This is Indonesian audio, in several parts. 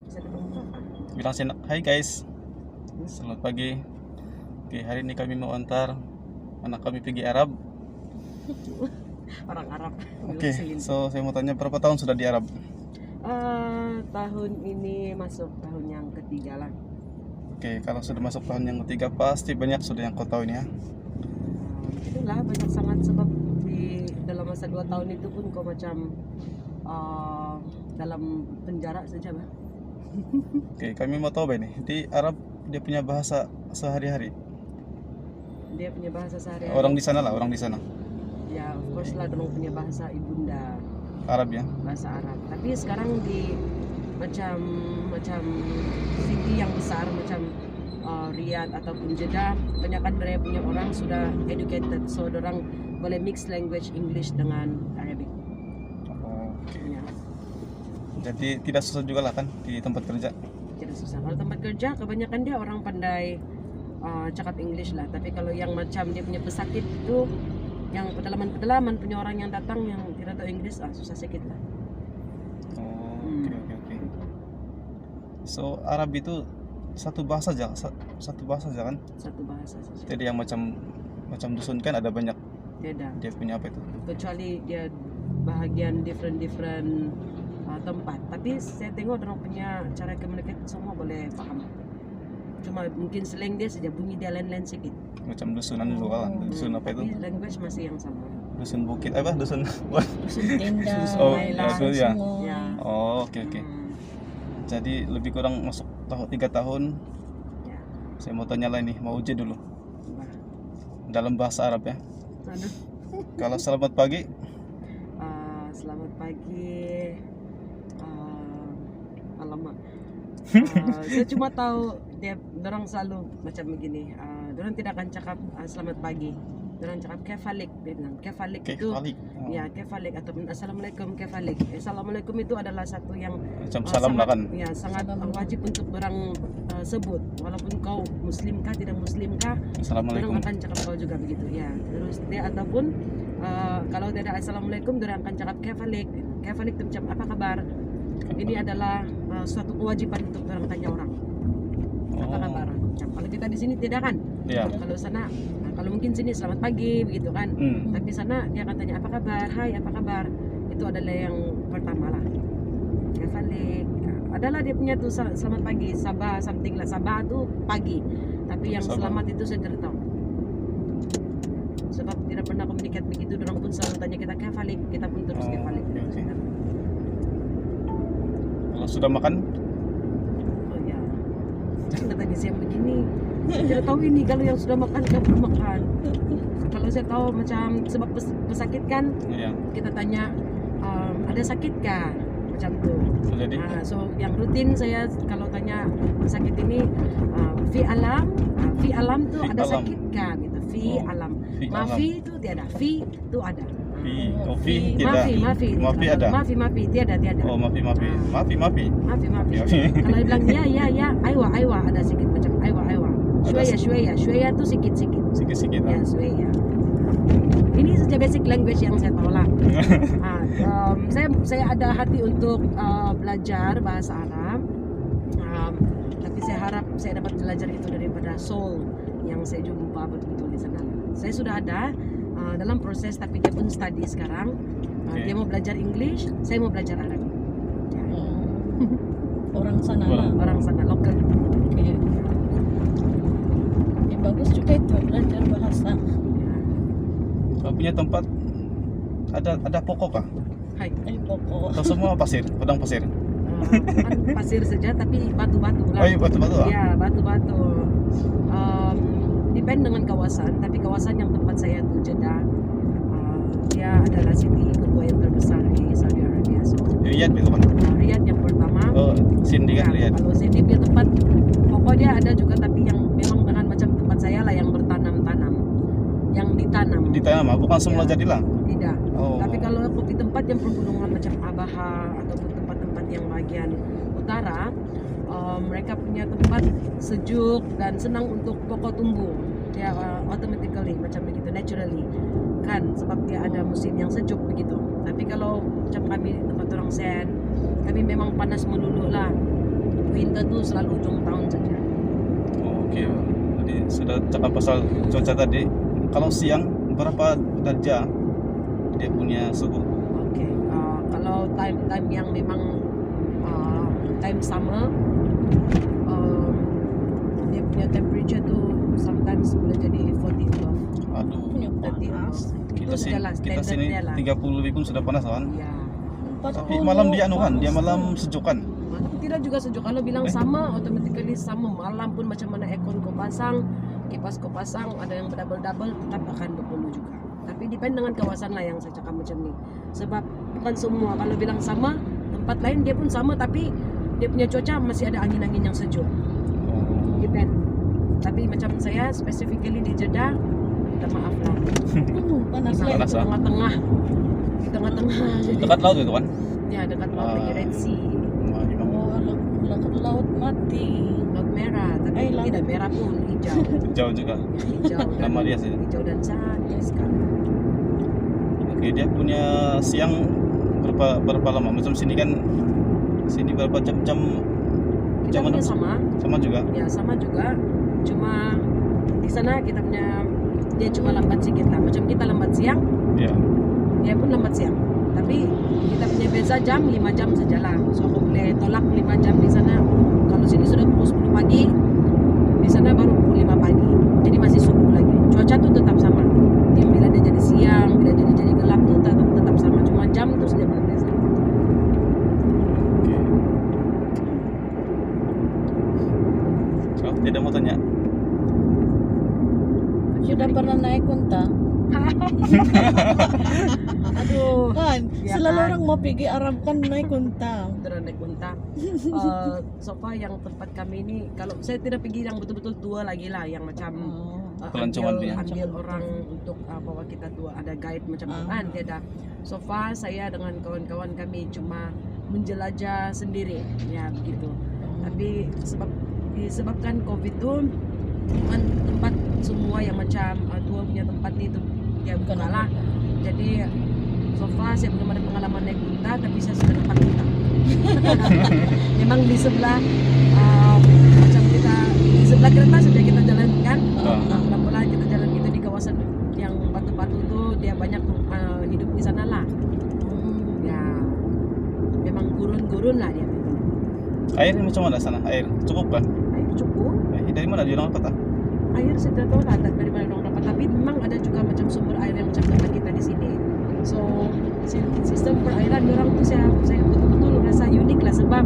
Bisa dibuka. Bilang hai guys, selamat pagi. Oke, hari ini kami mau antar anak kami pergi Arab. Orang Arab. Oke, so saya mau tanya berapa tahun sudah di Arab? Tahun ini masuk tahun yang ketiga lah. Oke, kalau sudah masuk tahun yang ketiga pasti banyak sudah yang kau tahu ini ya. Itulah banyak sangat, sebab di dalam masa 2 tahun itu pun kau macam dalam penjara saja bah. Oke, kami mau tahu ini di Arab dia punya bahasa sehari-hari. Dia punya bahasa sehari-hari. Orang di sana lah, orang di sana. Ya, of course lah, dorong punya bahasa ibunda. Arab ya. Bahasa Arab. Tapi sekarang di macam city yang besar macam Riyadh ataupun Jeddah, kebanyakan dari punya orang sudah educated, so orang boleh mix language English dengan Arabic. Oke. Ya, Jadi tidak susah juga lah kan di tempat kerja. tidak susah. Kalau tempat kerja kebanyakan dia orang pandai cakap English lah. Tapi kalau yang macam dia punya pesakit itu, yang pedalaman punya orang yang datang yang tidak tahu English, susah sedikit lah. Oke. So Arab itu satu bahasa aja kan? Satu bahasa saja. Jadi yang macam dusun kan ada banyak. Tidak. Dia punya apa itu? Kecuali dia bahagian different tempat. Tapi saya tengok orang punya cara communicate semua boleh paham. Cuma mungkin slang dia saja, bunyi dia lain-lain sedikit. Macam dusunan dulu kan? Dusun apa itu? Tapi language masih yang sama. Dusun bukit apa? Dusun Dusun tenda, Oh, itu ya. sungai. Ya. Oh, oke. Jadi lebih kurang masuk 3 tahun. Ya. Saya mau tanya lah nih, mau uji dulu Wah. dalam bahasa Arab ya. Aduh. Kalau selamat pagi, Selamat pagi. Alamak. Saya cuma tahu orang selalu macam begini. Orang tidak akan cakap selamat pagi. Orang cakap kefalik. Dia bilang kefalik itu. Kefalik. Ya, kefalik ataupun assalamualaikum kefalik. Assalamualaikum itu adalah satu yang Macam salam lah kan? Ya, sangat wajib untuk orang sebut. Walaupun kau muslim kah tidak muslim kah, Assalamualaikum. orang akan cakap kau juga begitu. Ya, terus dia ataupun kalau tidak assalamualaikum, orang akan cakap kefalik. Kefalik itu macam apa kabar? Ini adalah suatu kewajiban untuk orang tanya orang. Apa kabar? Macam kalau kita di sini tidak kan? Iya. Kalau sana, kalau mungkin sini selamat pagi begitu kan. Tapi sana dia akan tanya apa kabar? Hai, apa kabar? Itu adalah yang pertama lah. Kefalik. Adalah dia punya tuh selamat pagi, sabah something lah. Sabah tuh pagi. Tapi yang Sabah. selamat itu saya tidak tahu. Sebab tidak pernah komunikat begitu, orang pun selalu tanya kita kefalik, kita pun terus kefalik. Oke. Kalau sudah makan, Oh ya. Jangan tadi siang begini. Saya tidak tahu ini kalau yang sudah makan kan belum makan. Kalau saya tahu macam sebab pesakit kan, iya. kita tanya ada sakit kah? Macam tuh. Jadi So yang rutin saya kalau tanya sakit ini fi alam tuh Fi ada alam. sakit kah gitu. Fi Oh, alam. fi Mafi itu tiada. Fi itu ada. Kopi tidak. Mafi ada. Mafi tiada. Oh, mafi. Mafi. Mafi. Kalau dibilang ya, aywa ada sedikit macam aywa. Shweya tuh sedikit. Sikit-sikit. Ya, shweya. Ini saja basic language yang saya tahu lah. Saya ada hati untuk belajar bahasa Arab. Tapi saya harap saya dapat belajar itu daripada Soul yang saya jumpa betul-betul di sana. Saya sudah ada dalam proses, tapi dia pun study sekarang. Dia mau belajar English, saya mau belajar Arab. Orang sana lah. Orang sana lokal. Oke. Ya, bagus juga itu belajar bahasa. Kau punya tempat ada pokok kah? Hai. Pokok. Atau semua pasir, padang pasir? Kan pasir saja tapi batu-batu lah. Oh iya, batu-batu ah? Ya, batu-batu. Depend dengan kawasan, tapi kawasan yang tempat saya itu Jeddah, dia adalah city kedua yang terbesar di Saudi Arabia. So, Riyadh itu kan? Riyadh yang pertama. Oh, Cindy kan Ya, Riyadh. kalau Cindy punya tempat, pokoknya ada juga, tapi yang memang dengan macam tempat saya lah yang bertanam-tanam, yang ditanam. Ditanam, bukan semula Ya. jadilah. Tidak. Oh. Tapi kalau aku di tempat yang pergunungan macam Abaha ataupun tempat-tempat yang bagian utara, mereka punya tempat sejuk dan senang untuk pokok tumbuh. Ya, automatically macam begitu, naturally kan, sebab dia ada musim yang sejuk begitu. Tapi kalau macam kami tempat orang sen, kami memang panas melulu lah. winter tuh selalu ujung tahun saja. Oke. Jadi sudah cakap pasal cuaca tadi. Kalau siang berapa derajat dia punya suhu? Oke, kalau time yang memang time summer, dia punya temperature tuh sometimes boleh jadi 40 above. Aduh. Punya 30 panas. Itu sajalah Kita sini standarnya lah. 30 lebih pun sudah panas kan. Ya, Tapi malam dia anu kan, dia malam sejuk kan. malam tidak juga sejuk. Kalau bilang sama, automatically sama. Malam pun macam mana aircon kau pasang, kipas kau pasang, ada yang double tetap akan berbulu juga. Tapi depend dengan kawasan lah yang saya cakap macam ni. Sebab bukan semua. Kalau bilang sama, tempat lain dia pun sama, tapi dia punya cuaca masih ada angin-angin yang sejuk. Depend. Tapi macam saya specifically di Jeddah, minta maaf lah. Panas Di lah. Panas. tengah-tengah. Di tengah-tengah. Jadi, Dekat laut itu kan. ya dekat laut lagi Red Sea. Wah, memang. Oh, laut mati. Laut merah, tapi Laut. tidak merah pun, hijau. Jauh juga. Hijau dan Nama dia sih. hijau dan cantik sekali. Oke, dia punya siang berapa lama? Macam sini kan, sini berapa jam Kita punya mana? sama, Sama juga. ya sama juga. Cuma di sana kita punya dia cuma lambat sedikit lah. Macam kita lambat siang, Ya. dia pun lambat siang. Tapi kita punya beza jam 5 jam sajalah. So aku boleh tolak 5 jam di sana. Kalau sini sudah pukul 10 pagi, di sana baru pukul 5 pagi. Jadi masih subuh lagi. Cuaca tuh tetap sama. Dia bila dia jadi siang, bila dia jadi gelap tuh tetap sama. Cuma jam tuh saja berbeza. Oke. So, tidak mau tanya. Sudah pernah naik unta? Aduh, Kan, Ya selalu kan? orang mau pergi Arab kan naik unta. beneran naik unta. So far yang tempat kami ini, kalau saya tidak pergi yang betul-betul tua lagi lah, yang macam Pelancongan ambil, dia. ambil orang untuk bawa kita tua, ada guide macam tu kan, tiada. So far saya dengan kawan-kawan kami cuma menjelajah sendiri, ya begitu. Tapi disebabkan COVID tu kan tempat semua yang macam tua punya tempat ni tu dia bukan lah. Jadi so far saya belum ada pengalaman naik unta, tapi saya sudah dapat unta. Memang di sebelah macam kita di sebelah kereta sudah kita jalankan. Pelan-pelan kita jalan gitu di kawasan yang batu-batu tu dia banyak hidup di sana lah. Ya memang gurun-gurun lah dia. Air macam mana sana? Air cukup kan? Air cukup. Dari mana dia orang dapat? Air saya tidak tahu lah dari mana orang dapat, tapi memang ada juga macam sumber air yang macam tempat kita di sini. So sistem perairan orang tu saya betul-betul rasa unik lah, sebab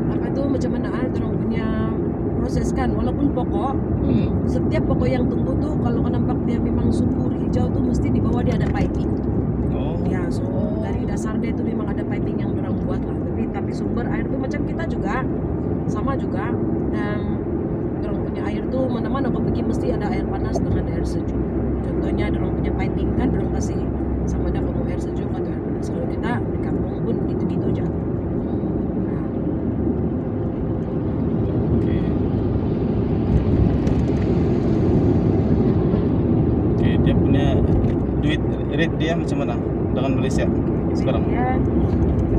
apa tu macam mana orang punya proses kan, walaupun pokok setiap pokok yang tumbuh tu kalau kau nampak dia memang subur hijau tu mesti di bawah dia ada piping. Oh. Ya, so dari dasar dia tu memang ada piping yang orang buat lah. Tapi sumber air tu macam kita juga, sama juga. Dan orang punya air tu mana-mana kau pergi mesti ada air panas dengan air sejuk. Contohnya orang punya piping kan orang kasih sama ada kamu air sejuk atau air panas. Kalau kita di kampung pun gitu-gitu aja. Nah, Oke. Oke, dia punya duit rate dia macam mana dengan Malaysia sekarang? dia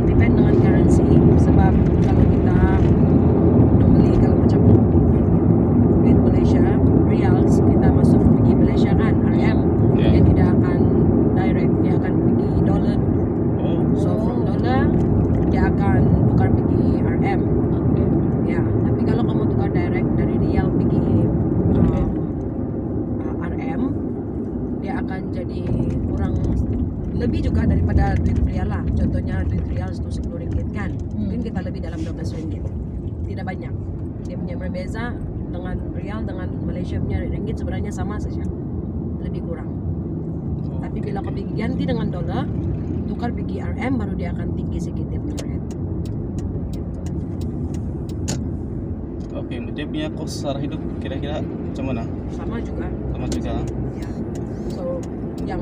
depend dengan currency, sebab kalau kita normally kalau macam duit Malaysia reals, kita masuk pergi Malaysia kan RM, Ya. dia tidak akan direct, dia akan pergi dollar dulu. Oh. So from dollar dia akan tukar pergi RM. Ya, tapi kalau kamu tukar direct dari rial pergi RM, dia akan jadi kurang lebih juga daripada duit rial lah. Contohnya duit rial itu 10 ringgit kan, mungkin kita lebih dalam 12 ringgit. Tidak banyak. Dia punya berbeza dengan rial dengan Malaysia punya ringgit sebenarnya sama saja, lebih kurang. Tapi bila kau pergi ganti dengan dolar, tukar pergi RM, baru dia akan tinggi sedikit dia punya rate. Oke, dia punya kos secara hidup kira-kira macam mana? Sama juga. Sama juga. Ya. So yang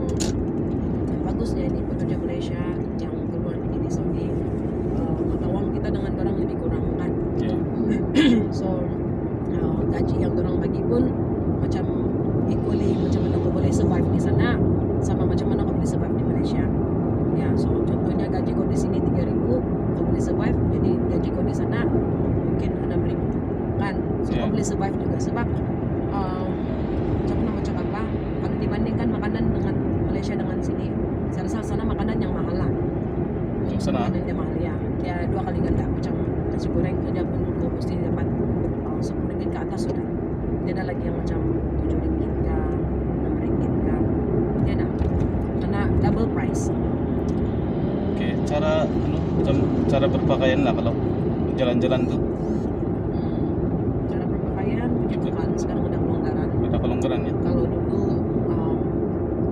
bagusnya ini pekerja Malaysia yang keluar pergi di Saudi, mata wang kita dengan barang lebih kurang kan. Ya. So gaji yang orang bagi pun macam equally, macam mana kau boleh survive di sana sama macam mana kau boleh survive di Malaysia. Ya, so contohnya gaji kau di sini 3,000, kau boleh survive, jadi sana. Makanan dia mahal ya. Dia 2 kali ganda macam nasi goreng tu dia pun kau mesti dapat 10 ringgit ke atas sudah. Dia ada lagi yang macam 7 ringgit ke 6 ringgit ke. Dia ada. Karena double price. Oke, cara berpakaian lah kalau jalan-jalan tuh Cara berpakaian begitu kan. Sekarang udah kelonggaran. ada kelonggaran ya. Kalau dulu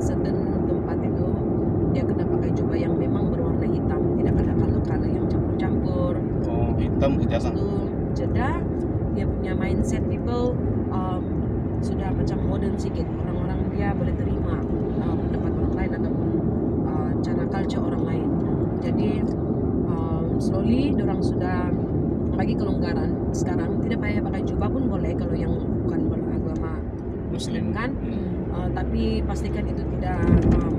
certain tempat itu dia kena pakai jubah yang memang berwarna hitam, tidak ada color-color yang campur-campur. Oh, hitam jarang. Itu Jeddah dia punya mindset people sudah macam modern sedikit. Orang-orang dia boleh terima pendapat orang lain ataupun cara culture orang lain. Jadi slowly orang sudah bagi kelonggaran. Sekarang tidak payah pakai jubah pun boleh kalau yang bukan beragama Muslim kan. Hmm. Tapi pastikan itu tidak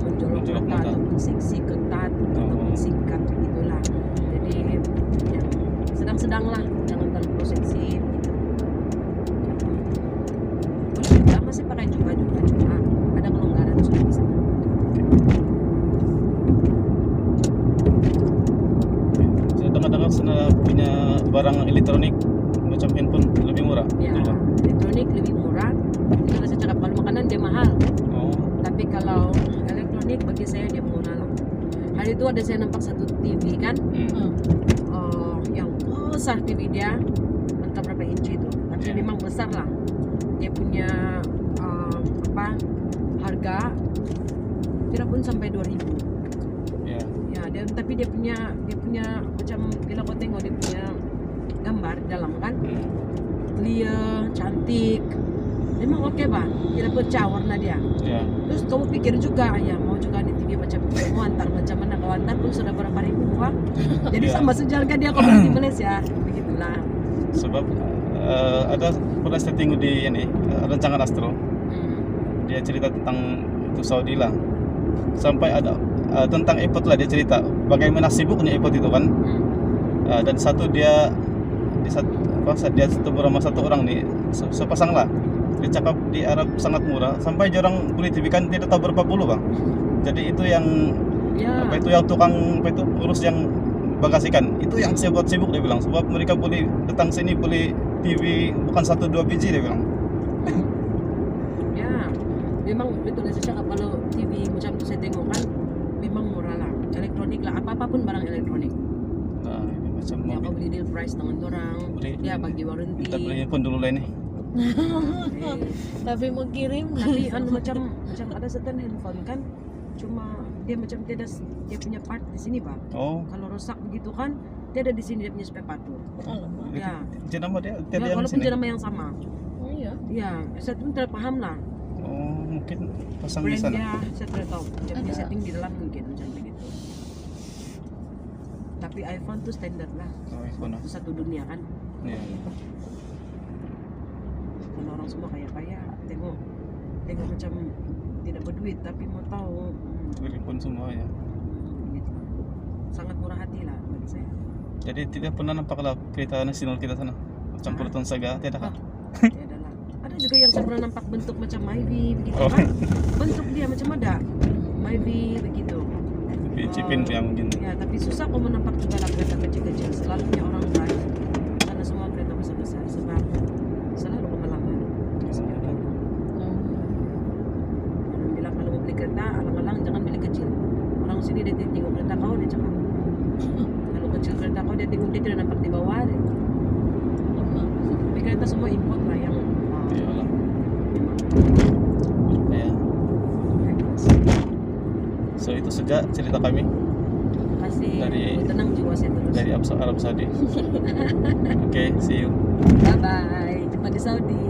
menjolok Menjolok mata mata. ataupun seksi ketat ataupun singkat begitulah. Jadi yang sedang-sedang lah, jangan terlalu seksi begitu. Boleh juga masih pakai jubah juga, cuma ada kelonggaran sudah di sana. Saya dengar-dengar sana punya barang elektronik macam handphone lebih murah. Ya, Betul, Pak? elektronik lebih murah. Kalau saya cakap kalau makanan dia mahal, Oh, tapi kalau elektronik bagi saya dia murah lah. Hari itu ada saya nampak satu TV kan, hmm. yang besar TV dia, entah berapa inci itu, tapi Ya. memang besar lah. Dia punya harga tidak pun sampai 2.000. Ya. Ya, tapi dia punya macam bila kau tengok dia punya gambar di dalam kan, Hmm. clear, cantik. Memang oke bang, tidak pecah warna dia. Ya. Terus kamu pikir juga, ya mau juga di TV macam itu, mau antar macam mana kau antar pun sudah berapa ribu bang. Jadi Ya. sama saja harga dia kau beli di Malaysia, begitulah. Sebab ada pernah saya tengok di ini rancangan Astro. Dia cerita tentang itu Saudi lah. Sampai ada tentang iPod lah dia cerita bagaimana sibuknya iPod itu kan. Dan dia ketemu sama satu orang nih sepasang lah. Dia cakap di Arab sangat murah sampai jarang beli TV kan tidak tahu berapa puluh bang. Jadi itu yang Ya, yang tukang urus yang bagasikan itu yang saya buat sibuk dia bilang sebab mereka boleh datang sini beli TV bukan 1-2 biji dia bilang. ya, memang betul saya cakap kalau TV macam tu saya tengok kan, memang murah lah. Elektronik lah, apa-apapun barang elektronik. Nah, ini macam Ya kau mobil. beli deal price dengan orang, Beli- dia bagi warranty. Kita beli pun dulu lah ini. Tapi mau kirim. Tapi macam ada certain handphone kan, cuma dia macam dia punya part di sini pak. Oh, Kalau rosak begitu kan, dia ada di sini dia punya spare part tuh. Alamak. Ya, jenama dia ya yang walaupun sini. nama yang sama. Oh iya. Ya, saya pun tidak paham lah. Oh, mungkin pasang di Brand sana. dia saya tidak tahu. Macam di Ada. setting di dalam mungkin macam begitu. Tapi iPhone tuh standar lah. Oh, iPhone. Itu satu dunia kan. Iya. Kalau orang semua kaya-kaya, tengok macam tidak berduit tapi mau tahu. Beli pun semua ya. Gitu. Sangat murah hati lah bagi saya. Jadi tidak pernah nampak lah kereta nasional kita sana. Campur ton saga tidak kan? Tiada lah. Ada juga yang saya pernah nampak bentuk macam Myvi begitu Oh. kan. Bentuk dia macam ada Myvi begitu. Tapi cipin yang mungkin. Ya, tapi susah kau menampak juga lah kereta kecil-kecil. Selalunya orang drive karena semua kereta besar-besar sebab selalu kemalangan. Orang bilang kalau mau beli kereta, alang-alang jangan beli kecil. Orang sini dia tengok kereta kau dia cakap. Kalau kecil kereta kau dia tengok dia tidak nampak di bawah dia. Tapi kereta semua import lah yang Iyalah. Ya. So itu saja cerita kami Terima kasih. Dari- Tenang jiwa saya terus. dari Arab Saudi. Oke, see you. Bye bye. Jumpa di Saudi.